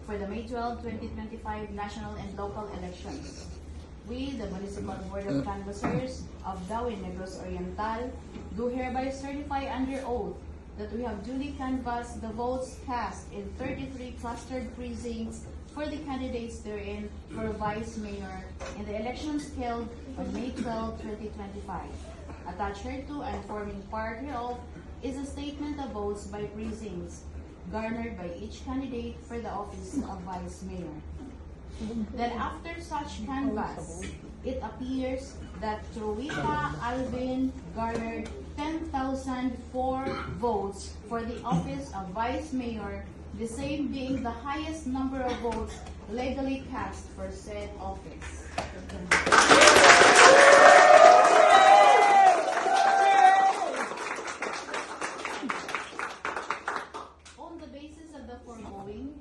for the May 12, 2025 national and local elections. We, the Municipal Board of Canvassers of Dawin Negros Oriental, do hereby certify under oath that we have duly canvassed the votes cast in 33 clustered precincts for the candidates therein for Vice Mayor in the elections held on May 12, 2025. Attached hereto and forming part hereof is a statement of votes by precincts garnered by each candidate for the office of Vice Mayor. Then after such canvass, it appears that Troita Alvin garnered 10,004 votes for the office of Vice Mayor, the same being the highest number of votes legally cast for said office. On the basis of the foregoing,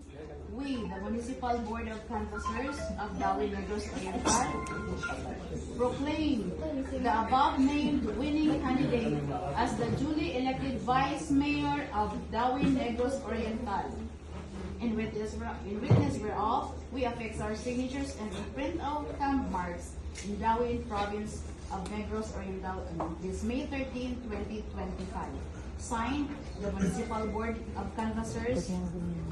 we, the Municipal Board of Canvassers of Dawin Negros Oriental, proclaim the above-named winning candidate as the duly elected Vice Mayor of Dawin Negros Oriental. In witness whereof, we affix our signatures and imprint our thumb marks in Dawin Province of Negros Oriental on this May 13, 2025. Signed, the Municipal Board of Canvassers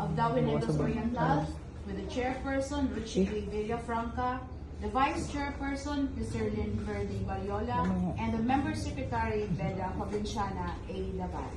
of Dawin Negros Oriental, with the Chairperson, Ruchi Villafranca, the Vice Chairperson, Mr. Lynn Verdi Bariola, and the Member Secretary, Beda Provinciana A. Laval.